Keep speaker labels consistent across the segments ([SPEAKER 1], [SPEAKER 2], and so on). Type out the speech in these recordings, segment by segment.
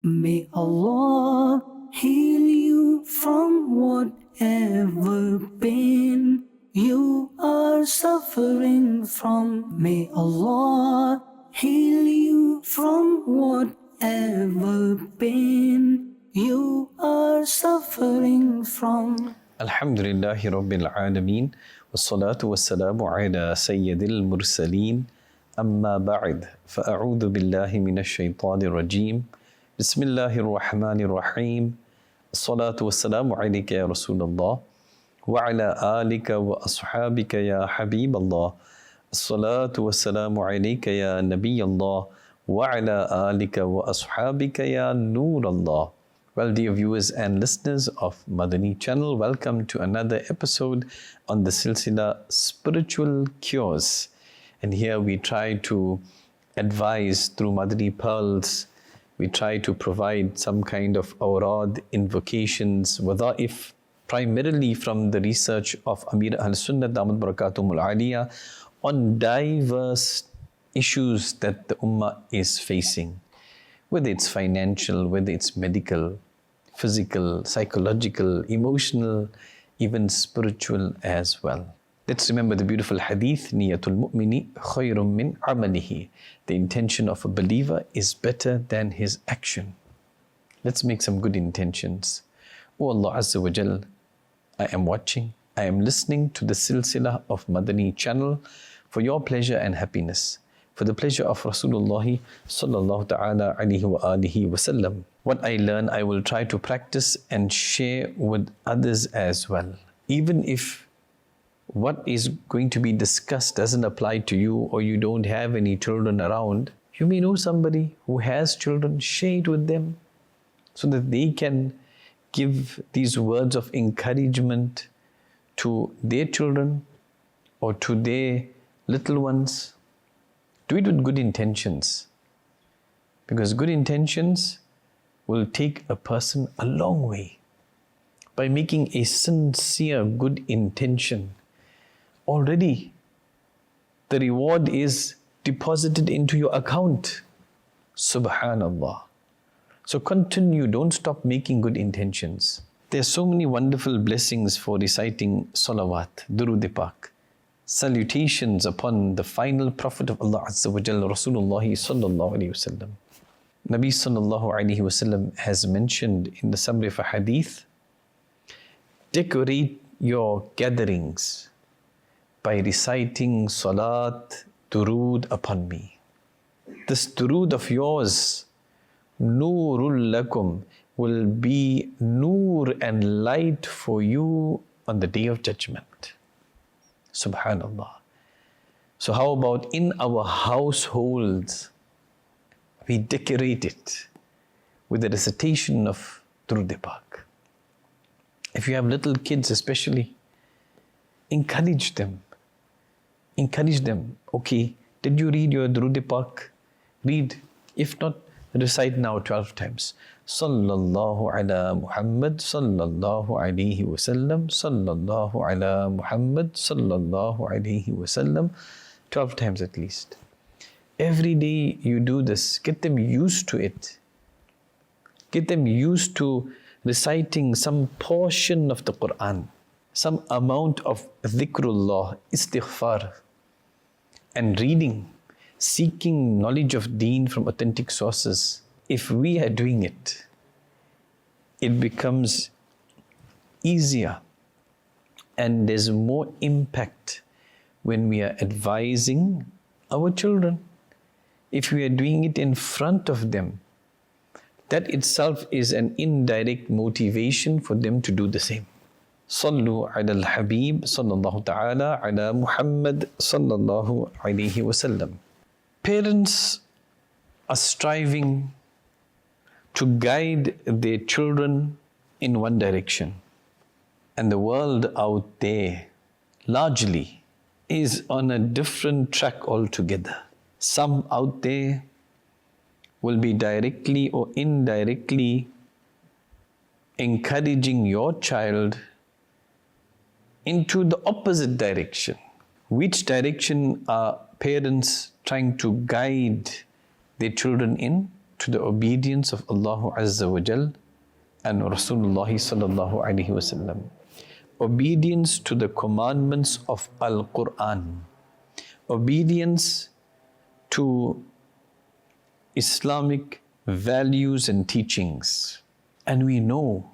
[SPEAKER 1] May Allah heal you from whatever pain you are suffering from. May Allah heal you from whatever pain you are suffering from.
[SPEAKER 2] Alhamdulillahi Rabbil Alameen. Wassalatu wassalamu ala Sayyidil Mursaleen. Amma ba'd. Fa'a'udhu billahi minash shaitanir rajim. Bismillahir Rahmanir Rahim. Assalatu wassalamu alayka ya Rasulullah. Wa ala alika wa ashabika ya Habiballah. Assalatu wassalamu alayka ya Nabiyallah. Wa ala alika wa ashabika ya Nurallah. Well, dear viewers and listeners of Madani Channel, welcome to another episode on the Silsila Spiritual Cures. And here we try to advise through Madani Pearls. We try to provide some kind of awrad, invocations, wada'if, primarily from the research of Amir al-Sunnah Damat Barakatumul Aliyah on diverse issues that the Ummah is facing. Whether it's financial, whether it's medical, physical, psychological, emotional, even spiritual as well. Let's remember the beautiful hadith, Niyatul Mu'mini khayrum min amalihi. The intention of a believer is better than his action. Let's make some good intentions. O Allah Azza wa Jal, I am watching, I am listening to the Silsila of Madani Channel for your pleasure and happiness, for the pleasure of Rasulullah sallallahu ta'ala alayhi wa alihi wa sallam. What I learn, I will try to practice and share with others as well. Even if what is going to be discussed doesn't apply to you, or you don't have any children around, you may know somebody who has children. Share it with them so that they can give these words of encouragement to their children or to their little ones. Do it with good intentions, because good intentions will take a person a long way. By making a sincere good intention, already the reward is deposited into your account. Subhanallah. So continue, don't stop making good intentions. There are so many wonderful blessings for reciting salawat, durud-e-pak, salutations upon the final Prophet of Allah Azza wa Jalla, Rasulullah sallallahu alayhi wasallam. Nabi sallallahu alayhi wasallam has mentioned in the summary of a hadith, decorate your gatherings by reciting salat, durood upon me. This durood of yours, Noorul Lakum, will be noor and light for you on the day of judgment. Subhanallah. So how about in our households, we decorate it with the recitation of Durud-e-Pak. If you have little kids especially, encourage them. Encourage them. Okay, did you read your Durud-e-Pak? Read. If not, recite now 12 times. Sallallahu ala Muhammad sallallahu alayhi wa sallam, sallallahu ala Muhammad sallallahu alayhi wa sallam, 12 times at least. Every day you do this, get them used to it. Get them used to reciting some portion of the Quran, some amount of dhikrullah, istighfar, and reading, seeking knowledge of deen from authentic sources. If we are doing it, it becomes easier and there's more impact when we are advising our children. If we are doing it in front of them, that itself is an indirect motivation for them to do the same. Sallu ala al-Habib sallallahu ta'ala ala Muhammad sallallahu alayhi wa sallam. Parents are striving to guide their children in one direction, and the world out there largely is on a different track altogether. Some out there will be directly or indirectly encouraging your child into the opposite direction. Which direction are parents trying to guide their children in? to the obedience of Allah Azza wa Jal and Rasulullah Sallallahu Alaihi Wasallam. Obedience to the commandments of Al-Quran. Obedience to Islamic values and teachings. And we know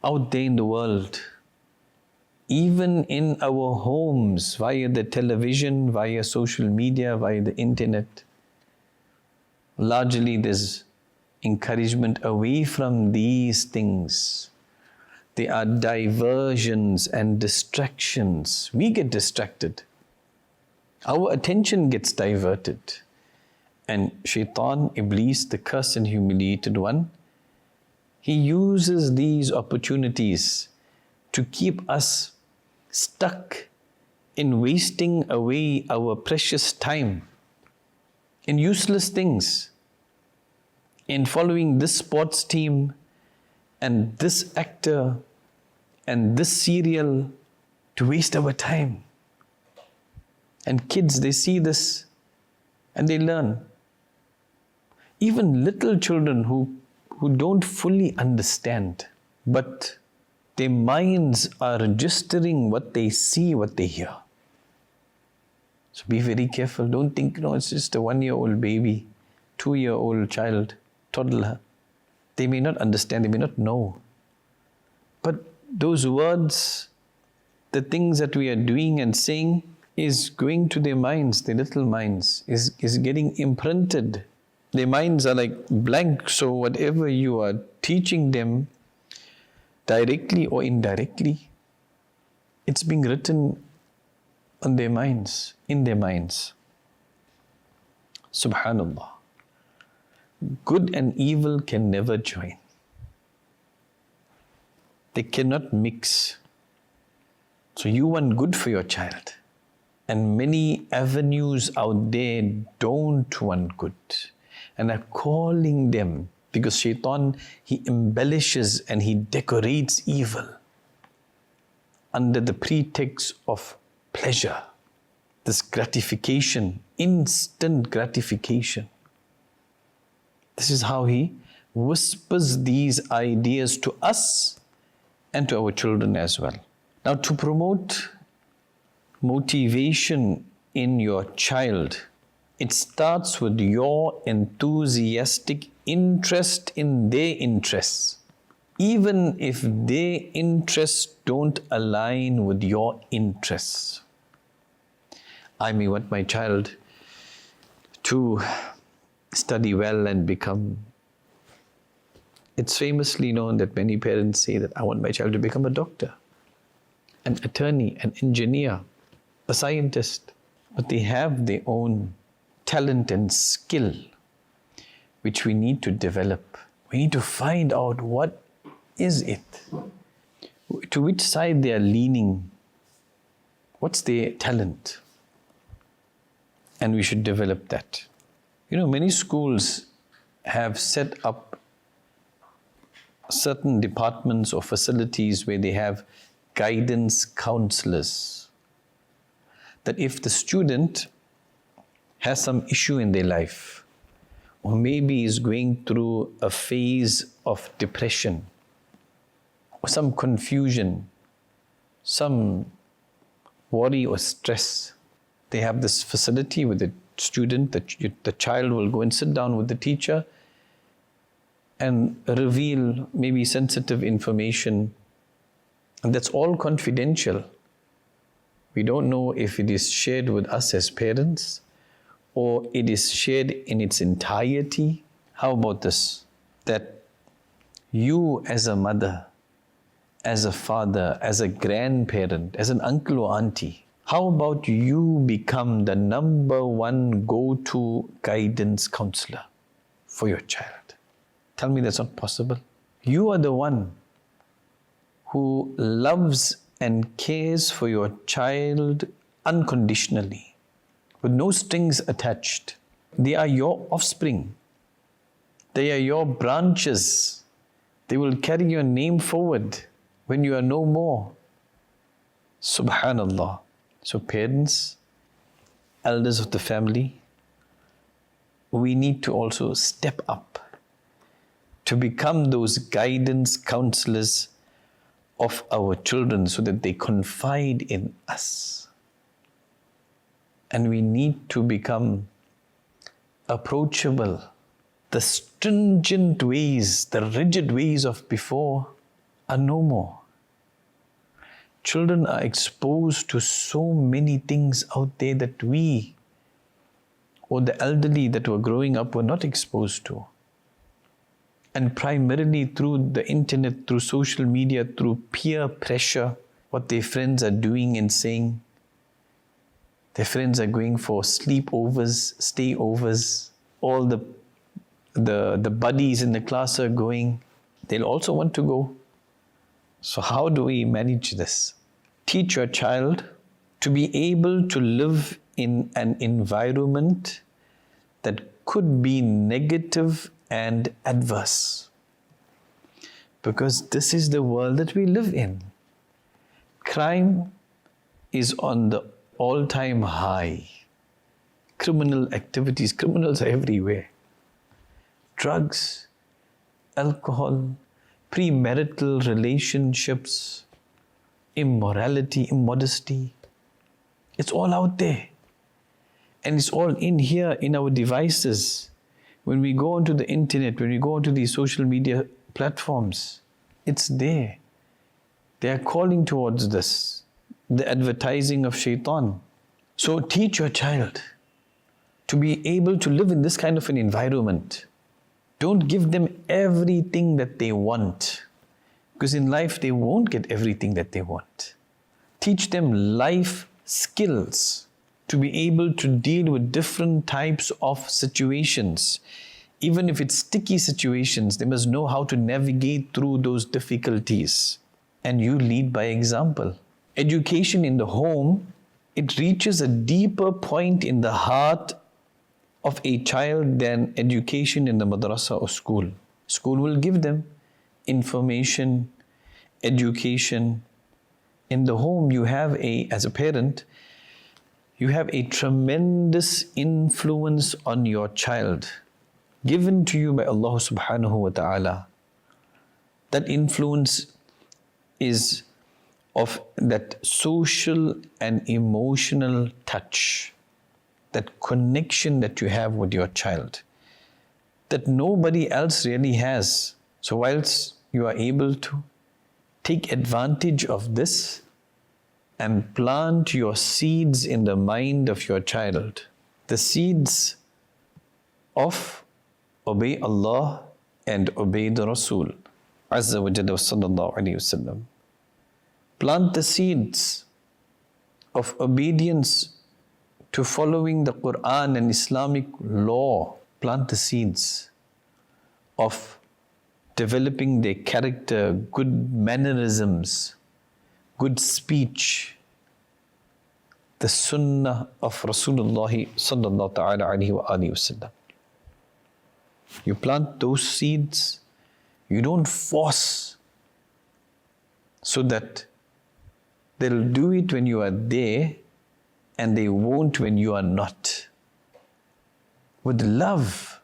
[SPEAKER 2] out there in the world, even in our homes, via the television, via social media, via the internet, largely there's encouragement away from these things. There are diversions and distractions. We get distracted. Our attention gets diverted. And Shaitan, Iblis, the cursed and humiliated one, he uses these opportunities to keep us stuck in wasting away our precious time in useless things, in following this sports team and this actor and this serial, to waste our time. And kids, they see this and they learn. Even little children who don't fully understand, but their minds are registering what they see, what they hear. So be very careful. Don't think, it's just a 1-year-old baby, 2-year-old child, toddler. They may not understand, they may not know. But those words, the things that we are doing and saying, is going to their minds, their little minds, is getting imprinted. Their minds are like blank, so whatever you are teaching them, directly or indirectly, it's being written on their minds, in their minds. Subhanallah. Good and evil can never join. They cannot mix. So you want good for your child. And many avenues out there don't want good and are calling them, because Shaitan, he embellishes and he decorates evil under the pretext of pleasure, this gratification, instant gratification. This is how he whispers these ideas to us and to our children as well. Now, to promote motivation in your child, it starts with your enthusiastic interest in their interests, even if their interests don't align with your interests. I may want my child to study well and become. It's famously known that many parents say that I want my child to become a doctor, an attorney, an engineer, a scientist. But they have their own talent and skill, which we need to develop. We need to find out what is it, to which side they are leaning, what's their talent, and we should develop that. Many schools have set up certain departments or facilities where they have guidance counselors, that if the student has some issue in their life, or maybe is going through a phase of depression, or some confusion, some worry or stress, they have this facility with the student, the child will go and sit down with the teacher and reveal maybe sensitive information. And that's all confidential. We don't know if it is shared with us as parents or it is shared in its entirety. How about this? That you as a mother, as a father, as a grandparent, as an uncle or auntie, how about you become the number one go-to guidance counselor for your child? Tell me that's not possible. You are the one who loves and cares for your child unconditionally, with no strings attached. They are your offspring. They are your branches. They will carry your name forward when you are no more. Subhanallah. So parents, elders of the family, we need to also step up to become those guidance counselors of our children so that they confide in us. And we need to become approachable. The stringent ways, the rigid ways of before are no more. Children are exposed to so many things out there that we or the elderly that were growing up were not exposed to. And primarily through the internet, through social media, through peer pressure, what their friends are doing and saying. Their friends are going for sleepovers, stayovers. All the buddies in the class are going. They'll also want to go. So how do we manage this? Teach your child to be able to live in an environment that could be negative and adverse. Because this is the world that we live in. Crime is on the all-time high. Criminal activities, criminals are everywhere. Drugs, alcohol, premarital relationships, immorality, immodesty. It's all out there. And it's all in here, in our devices. When we go onto the internet, when we go onto these social media platforms, it's there. They are calling towards this, the advertising of shaitan. So teach your child to be able to live in this kind of an environment. Don't give them everything that they want, because in life they won't get everything that they want. Teach them life skills to be able to deal with different types of situations. Even if it's sticky situations, they must know how to navigate through those difficulties. And you lead by example. Education in the home, it reaches a deeper point in the heart of a child than education in the madrasa or school. School will give them information, education. In the home, you have as a parent, you have a tremendous influence on your child, given to you by Allah subhanahu wa ta'ala. That influence is of that social and emotional touch, that connection that you have with your child, that nobody else really has. So whilst you are able to take advantage of this and plant your seeds in the mind of your child, the seeds of obey Allah and obey the Rasul Azza wa Jalla sallallahu alayhi wa sallam. Plant the seeds of obedience to following the Quran and Islamic law. Plant the seeds of developing their character, good mannerisms, good speech, the Sunnah of Rasulullah sallallahu ta'ala alayhi wa alihi wasallam. You plant those seeds, you don't force, so that they'll do it when you are there and they won't when you are not. With love,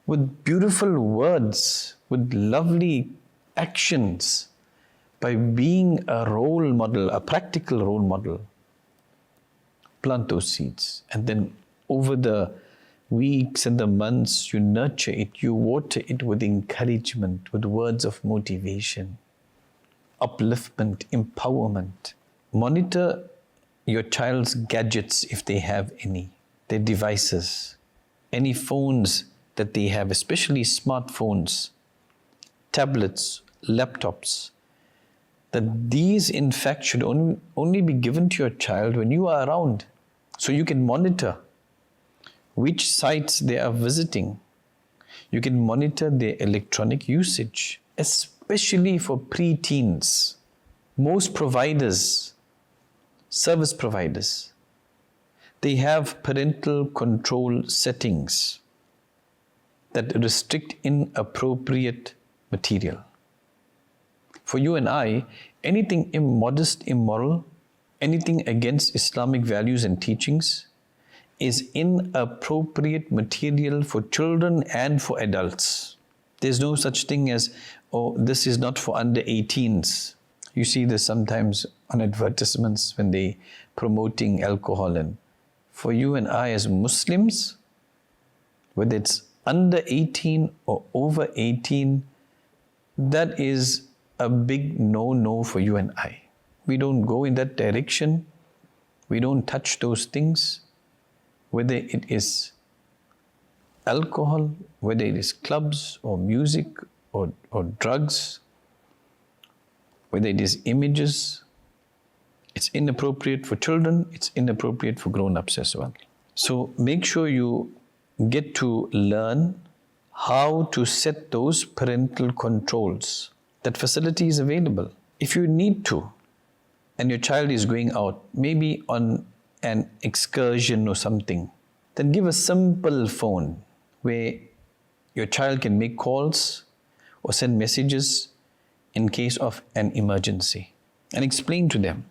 [SPEAKER 2] with beautiful words, with lovely actions, by being a role model, a practical role model. Plant those seeds, and then over the weeks and the months, you nurture it, you water it with encouragement, with words of motivation, upliftment, empowerment. Monitor your child's gadgets if they have any, their devices, any phones that they have, especially smartphones, tablets, laptops, that these in fact should only be given to your child when you are around, so you can monitor which sites they are visiting. You can monitor their electronic usage, especially for pre-teens. Most providers, service providers, they have parental control settings that restrict inappropriate material. For you and I, anything immodest, immoral, anything against Islamic values and teachings, is inappropriate material for children and for adults. There's no such thing as, oh, this is not for under 18s. You see this sometimes on advertisements when they promoting alcohol. And for you and I as Muslims, whether it's under 18 or over 18, that is a big no-no for you and I. We don't go in that direction. We don't touch those things. Whether it is alcohol, whether it is clubs or music or drugs, whether it is images, it's inappropriate for children, it's inappropriate for grown-ups as well. So make sure you get to learn how to set those parental controls. That facility is available. If you need to, and your child is going out, maybe on an excursion or something, then give a simple phone where your child can make calls or send messages in case of an emergency. And explain to them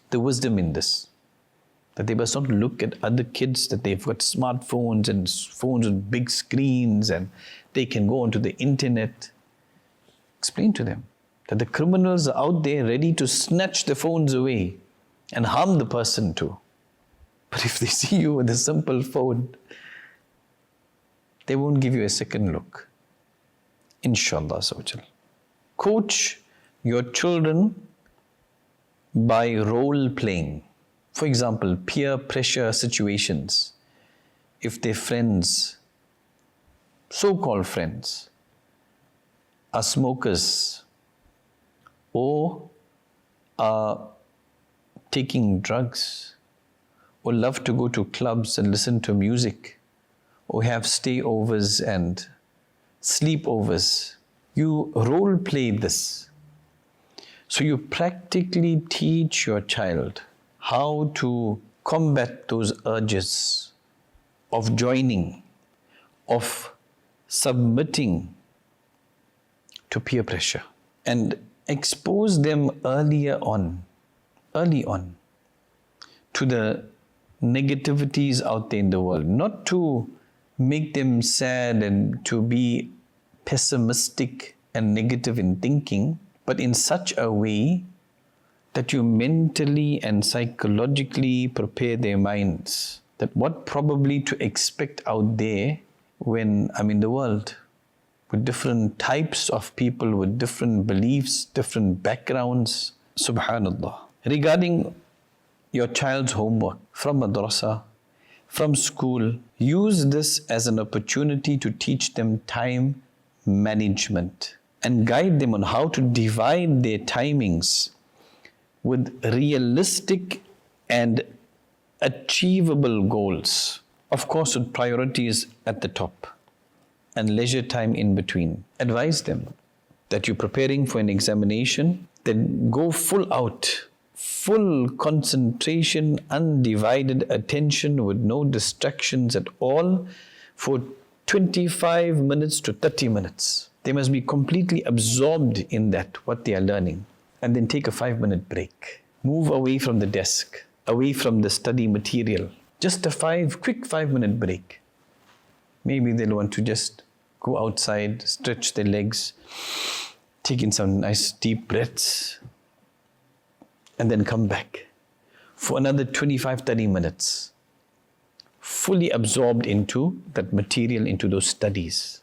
[SPEAKER 2] the wisdom in this, that they must not look at other kids, that they've got smartphones and phones with big screens and they can go onto the internet. Explain to them that the criminals are out there ready to snatch the phones away and harm the person too. But if they see you with a simple phone, they won't give you a second look. Inshallah. Coach your children by role playing. For example, peer pressure situations. If their friends, so-called friends, are smokers or are taking drugs or love to go to clubs and listen to music or have stayovers and sleepovers, you role play this. So you practically teach your child how to combat those urges of joining, of submitting to peer pressure, and expose them early on to the negativities out there in the world, not to make them sad and to be pessimistic and negative in thinking, but in such a way that you mentally and psychologically prepare their minds that what probably to expect out there when I'm in the world with different types of people, with different beliefs, different backgrounds. Subhanallah. Regarding your child's homework from madrasa, from school, use this as an opportunity to teach them time management and guide them on how to divide their timings with realistic and achievable goals. Of course, with priorities at the top and leisure time in between. Advise them that you're preparing for an examination, then go full out, full concentration, undivided attention with no distractions at all for 25 minutes to 30 minutes. They must be completely absorbed in that, what they are learning. And then take a 5-minute break. Move away from the desk, away from the study material. Just a quick 5-minute break. Maybe they'll want to just go outside, stretch their legs, take in some nice deep breaths, and then come back for another 25-30 minutes, fully absorbed into that material, into those studies.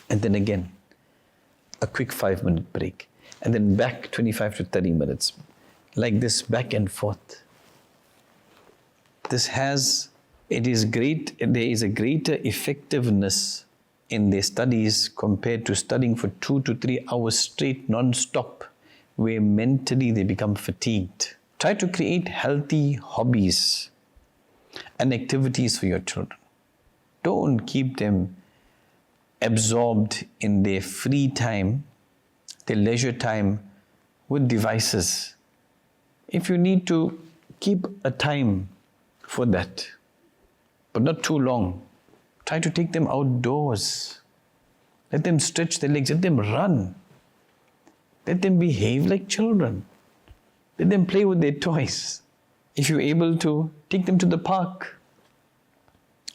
[SPEAKER 2] And then again, a quick 5-minute break, and then back 25 to 30 minutes, like this, back and forth. There is a greater effectiveness in their studies compared to studying for 2 to 3 hours straight, non-stop, where mentally they become fatigued. Try to create healthy hobbies and activities for your children. Don't keep them absorbed in their free time, their leisure time with devices. If you need to, keep a time for that, but not too long. Try to take them outdoors. Let them stretch their legs, let them run. Let them behave like children. Let them play with their toys. If you're able to, take them to the park,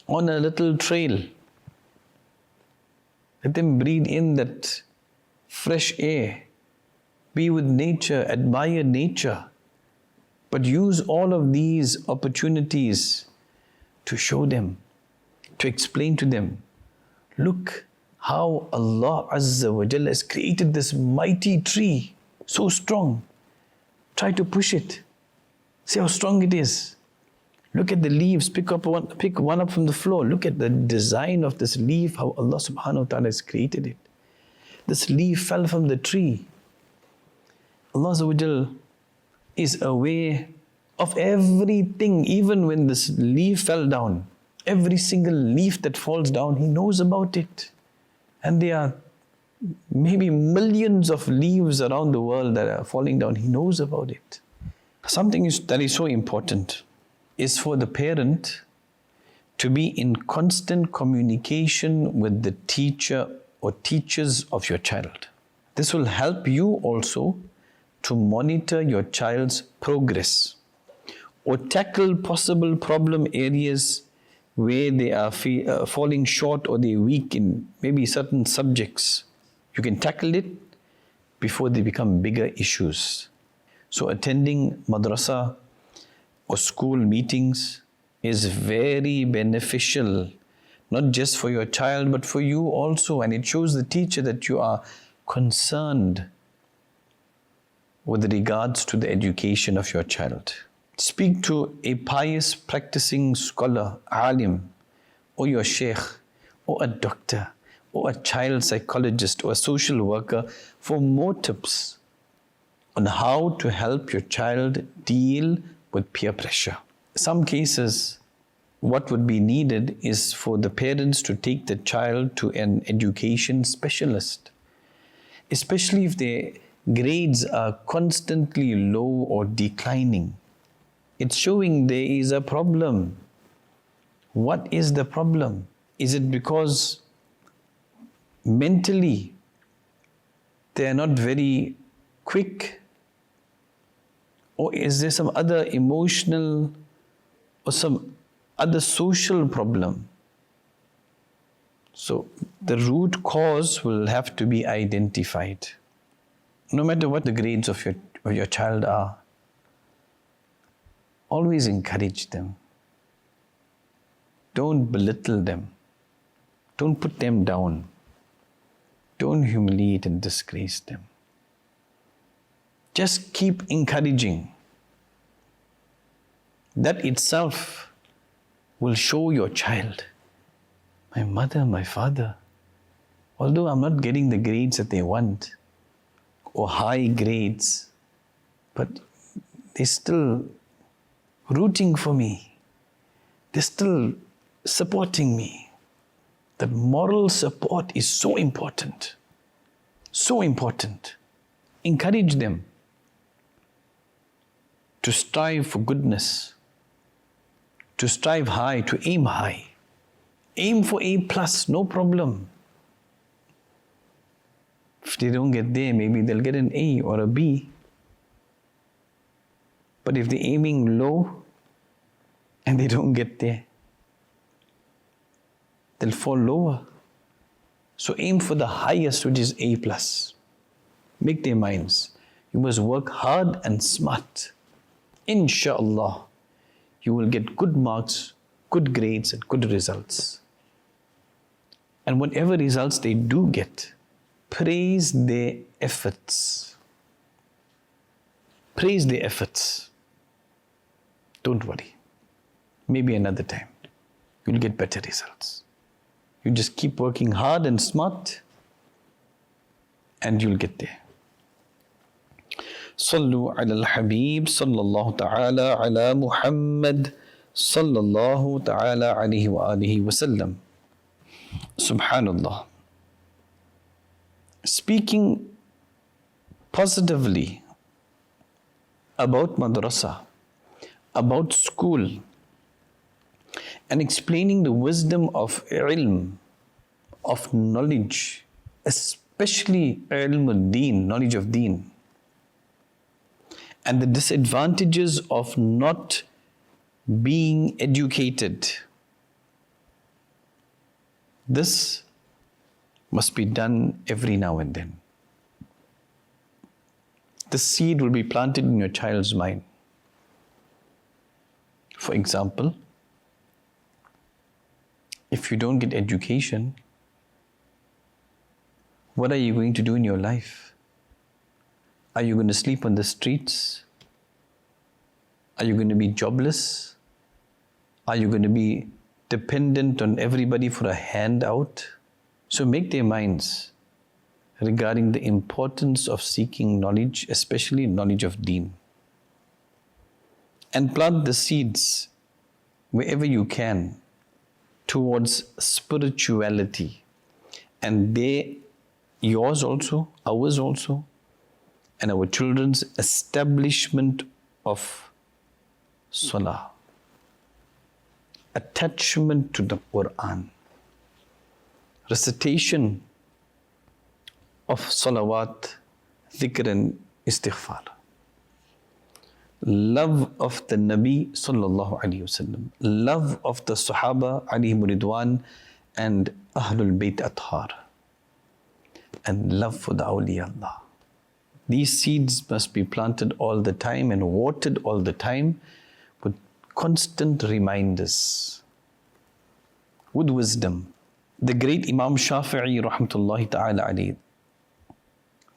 [SPEAKER 2] on a little trail. Let them breathe in that fresh air. Be with nature, admire nature. But use all of these opportunities to show them, to explain to them, look how Allah Azza wa Jalla has created this mighty tree, so strong. Try to push it. See how strong it is. Look at the leaves, pick one up from the floor. Look at the design of this leaf, how Allah subhanahu wa ta'ala has created it. This leaf fell from the tree. Allah Azza wa Jalla is aware of everything, even when this leaf fell down. Every single leaf that falls down, He knows about it. And there are maybe millions of leaves around the world that are falling down. He knows about it. Something that is so important is for the parent to be in constant communication with the teacher or teachers of your child. This will help you also to monitor your child's progress or tackle possible problem areas where they are falling short or they're weak in maybe certain subjects. You can tackle it before they become bigger issues. So attending madrasa or school meetings is very beneficial, not just for your child but for you also, and it shows the teacher that you are concerned with regards to the education of your child. Speak to a pious practicing scholar, alim, or your sheikh, or a doctor, or a child psychologist, or a social worker for more tips on how to help your child deal with peer pressure. Some cases, what would be needed is for the parents to take the child to an education specialist, especially if their grades are constantly low or declining. It's showing there is a problem. What is the problem? Is it because mentally they are not very quick? Or is there some other emotional or some other social problem? So the root cause will have to be identified. No matter what the grades of your child are, always encourage them. Don't belittle them. Don't put them down. Don't humiliate and disgrace them. Just keep encouraging. That itself will show your child, my mother, my father, although I'm not getting the grades that they want or high grades, but they're still rooting for me. They're still supporting me. That moral support is so important. So important. Encourage them to strive for goodness, to strive high, to aim high. Aim for A+, no problem. If they don't get there, maybe they'll get an A or a B. But if they're aiming low and they don't get there, they'll fall lower. So aim for the highest, which is A+. Make their minds. You must work hard and smart. Insha'Allah, you will get good marks, good grades and good results. And whatever results they do get, praise their efforts. Praise their efforts. Don't worry. Maybe another time, you'll get better results. You just keep working hard and smart and you'll get there. Sallu ala al-Habib sallallahu ta'ala ala Muhammad sallallahu ta'ala alayhi wa alihi wa sallam. Subhanallah. Speaking positively about madrasa, about school, and explaining the wisdom of ilm, of knowledge, especially ilm al-deen, knowledge of deen, and the disadvantages of not being educated. This must be done every now and then. The seed will be planted in your child's mind. For example, if you don't get education, what are you going to do in your life? Are you going to sleep on the streets? Are you going to be jobless? Are you going to be dependent on everybody for a handout? So make their minds regarding the importance of seeking knowledge, especially knowledge of Deen. And plant the seeds wherever you can towards spirituality. And they, yours also, ours also, and our children's establishment of Salah. Attachment to the Quran. Recitation of salawat, dhikr and istighfar. Love of the Nabi sallallahu alaihi wasallam. Love of the Sahaba alayhim ridwan and Ahlul Bayt Athhar. And love for the awliya Allah. These seeds must be planted all the time and watered all the time with constant reminders. With wisdom. The great Imam Shafi'i rahmatullahi ta'ala alayhi,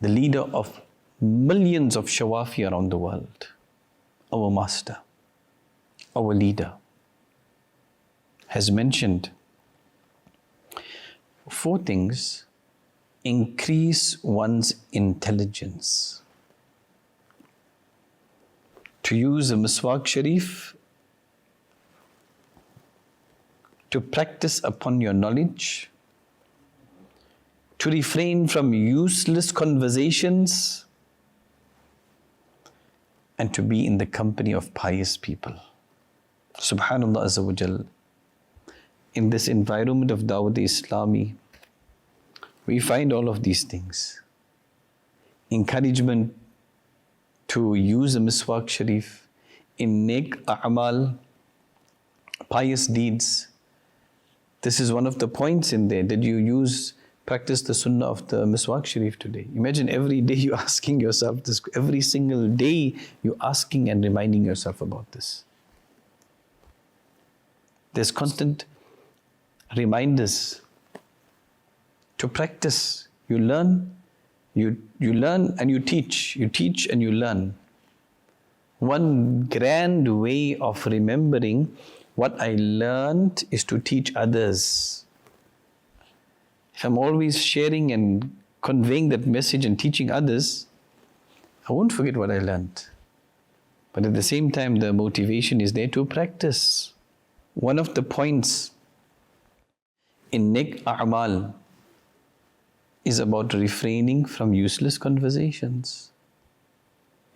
[SPEAKER 2] the leader of millions of Shawafi around the world, our master, our leader, has mentioned 4 things increase one's intelligence. To use a miswak sharif, to practice upon your knowledge, to refrain from useless conversations, and to be in the company of pious people. Subhanallah Azza wa Jal. In this environment of Dawat Islami, we find all of these things. Encouragement to use a miswak sharif in nek a'mal, pious deeds. This is one of the points in there. Did you practice the sunnah of the miswak sharif today? Imagine every day you're asking yourself this, every single day you're asking and reminding yourself about this. There's constant reminders to practice. You learn, you learn and you teach. You teach and you learn. One grand way of remembering what I learned is to teach others. If I'm always sharing and conveying that message and teaching others, I won't forget what I learned. But at the same time, the motivation is there to practice. One of the points in nek a'mal is about refraining from useless conversations.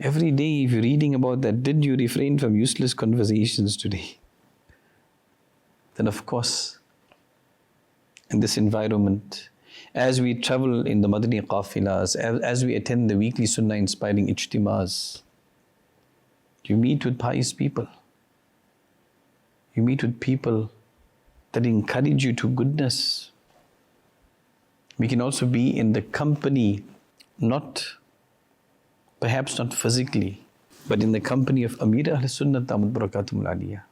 [SPEAKER 2] Every day, if you're reading about that, did you refrain from useless conversations today? Then of course, in this environment, as we travel in the Madani qafilas, as we attend the weekly Sunnah inspiring ijtimas, you meet with pious people. You meet with people that encourage you to goodness. We can also be in the company, perhaps not physically, but in the company of Amir Ahl Sunnah Damat Barakatum Aliyah.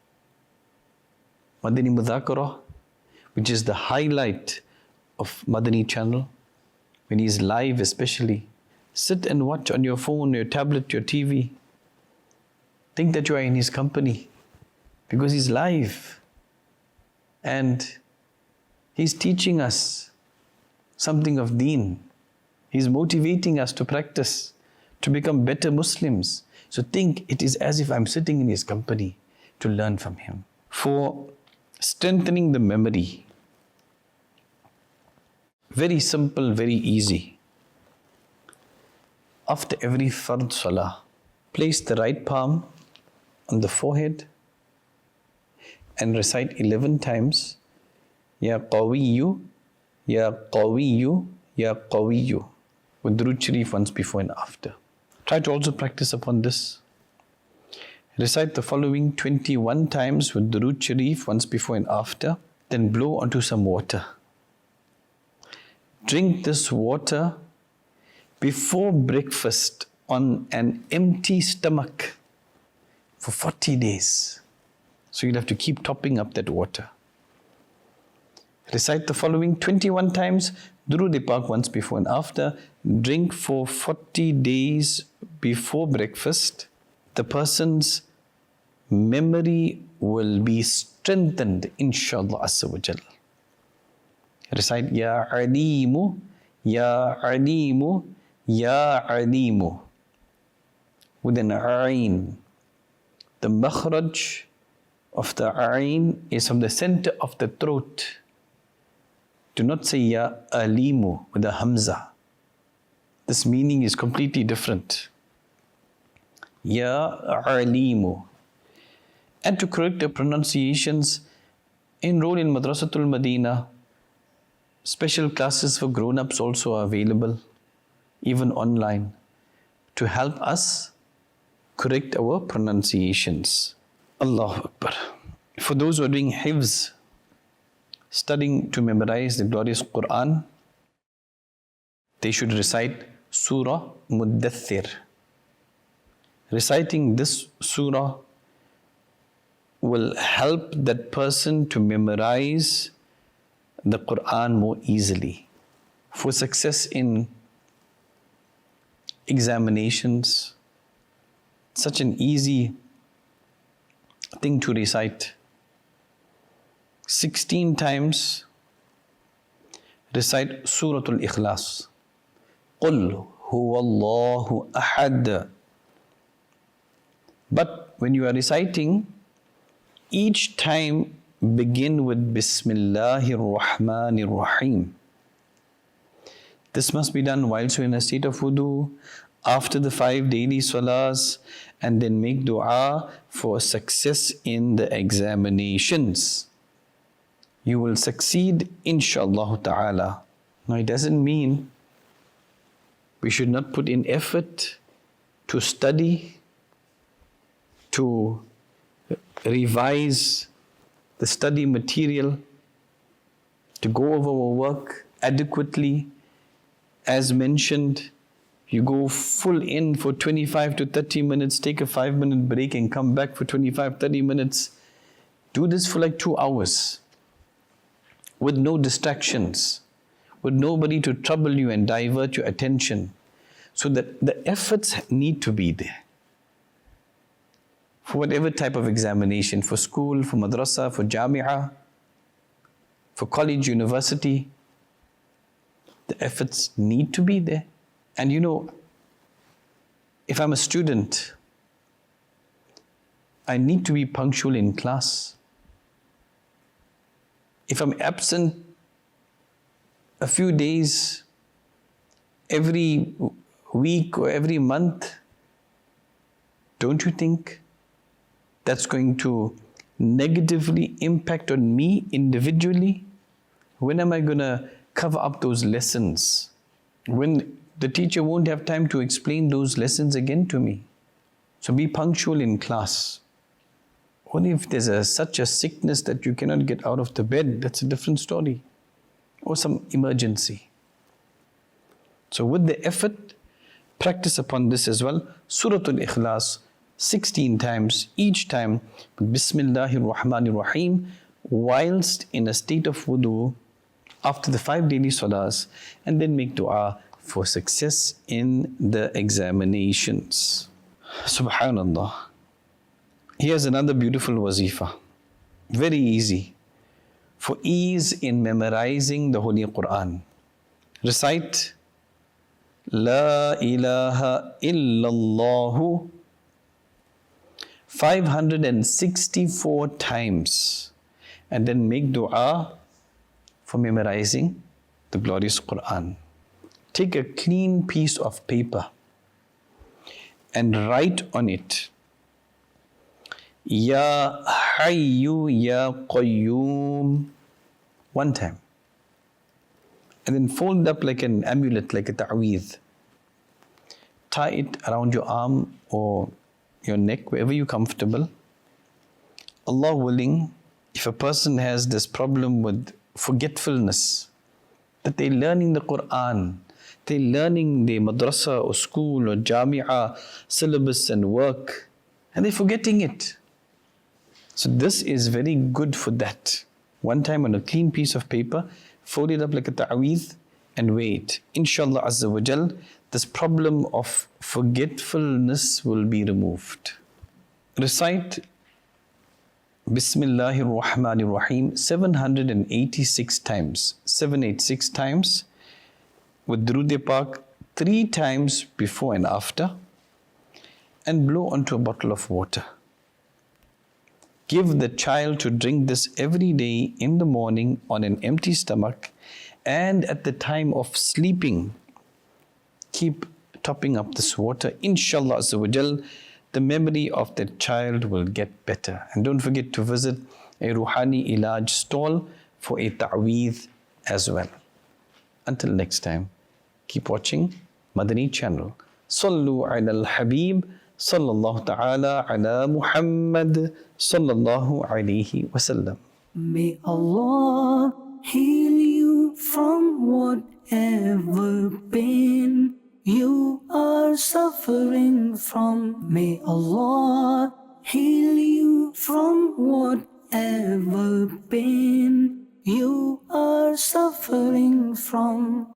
[SPEAKER 2] Madani Mudhakarah, which is the highlight of Madani Channel, when he's live especially. Sit and watch on your phone, your tablet, your TV. Think that you are in his company because he's live and he's teaching us something of deen. He's motivating us to practice, to become better Muslims. So think it is as if I'm sitting in his company to learn from him. For strengthening the memory, very simple, very easy. After every fard salah, place the right palm on the forehead and recite 11 times, Ya Qawiyyu, Ya Qawiyyu, Ya Qawiyyu, with Durood Sharif once before and after. Try to also practice upon this. Recite the following 21 times with Durood Sharif once before and after. Then blow onto some water. Drink this water before breakfast on an empty stomach for 40 days. So you'll have to keep topping up that water. Recite the following 21 times, Durood Pak once before and after. Drink for 40 days before breakfast. The person's memory will be strengthened, inshallah Azza wa Jal. Recite Ya Alimu, Ya Alimu, Ya Alimu with an Ain. The makhraj of the Ain is from the center of the throat. Do not say Ya Alimu with a Hamza. This meaning is completely different. Ya Alimu. And to correct the pronunciations, enroll in Madrasatul Madina. Special classes for grown-ups also are available, even online, to help us correct our pronunciations. Allahu Akbar. For those who are doing hifz, studying to memorize the glorious Quran, they should recite Surah Muddathir. Reciting this surah will help that person to memorize the Quran more easily. For success in examinations, such an easy thing to recite. 16 times recite Suratul Ikhlas. قُلْ هُوَ اللَّهُ أَحَدٌ. But when you are reciting, each time begin with Bismillahir Rahmanir Rahim. This must be done whilst you're in a state of wudu, after the 5 daily salahs, and then make dua for success in the examinations. You will succeed, inshallah ta'ala. Now it doesn't mean we should not put in effort to study, to revise the study material, to go over our work adequately. As mentioned, you go full in for 25 to 30 minutes, take a 5-minute break and come back for 25-30 minutes. Do this for like 2 hours with no distractions, with nobody to trouble you and divert your attention, so that the efforts need to be there. For whatever type of examination, for school, for madrasa, for jami'ah, for college, university, the efforts need to be there. And you know, if I'm a student, I need to be punctual in class. If I'm absent a few days every week or every month, don't you think that's going to negatively impact on me individually? When am I going to cover up those lessons? When the teacher won't have time to explain those lessons again to me. So be punctual in class. Only if there's such a sickness that you cannot get out of the bed, that's a different story. Or some emergency. So with the effort, practice upon this as well. Suratul Ikhlas, 16 times, each time with Bismillahir Rahmanir Rahim, whilst in a state of wudu, after the 5 daily salahs, and then make dua for success in the examinations. Subhanallah. Here's another beautiful wazifa. Very easy. For ease in memorizing the Holy Quran. Recite La ilaha illallah 564 times. And then make dua for memorizing the glorious Quran. Take a clean piece of paper and write on it, Ya Hayyu Ya Qayyum, 1 time. And then fold up like an amulet, like a ta'weez. Tie it around your arm or your neck, wherever you're comfortable. Allah willing, if a person has this problem with forgetfulness, that they're learning the Quran, they're learning the madrasa or school or jami'ah syllabus and work, and they're forgetting it. So this is very good for that. One time on a clean piece of paper, fold it up like a ta'weez and weigh it. Inshallah Azza wa Jal, this problem of forgetfulness will be removed. Recite Bismillahir Rahmanir Rahim 786 times, 786 times, with Durud Pak 3 times before and after, and blow onto a bottle of water. Give the child to drink this every day in the morning on an empty stomach, and at the time of sleeping, keep topping up this water. Inshallah Azza wa Jal, the memory of that child will get better. And don't forget to visit a Ruhani Ilaj stall for a ta'weez as well. Until next time, keep watching Madani Channel. Sallu ala al-Habib, sallallahu ta'ala ala Muhammad, sallallahu alayhi wasallam.
[SPEAKER 1] May Allah heal you from whatever pain you are suffering from. May Allah heal you from whatever pain you are suffering from.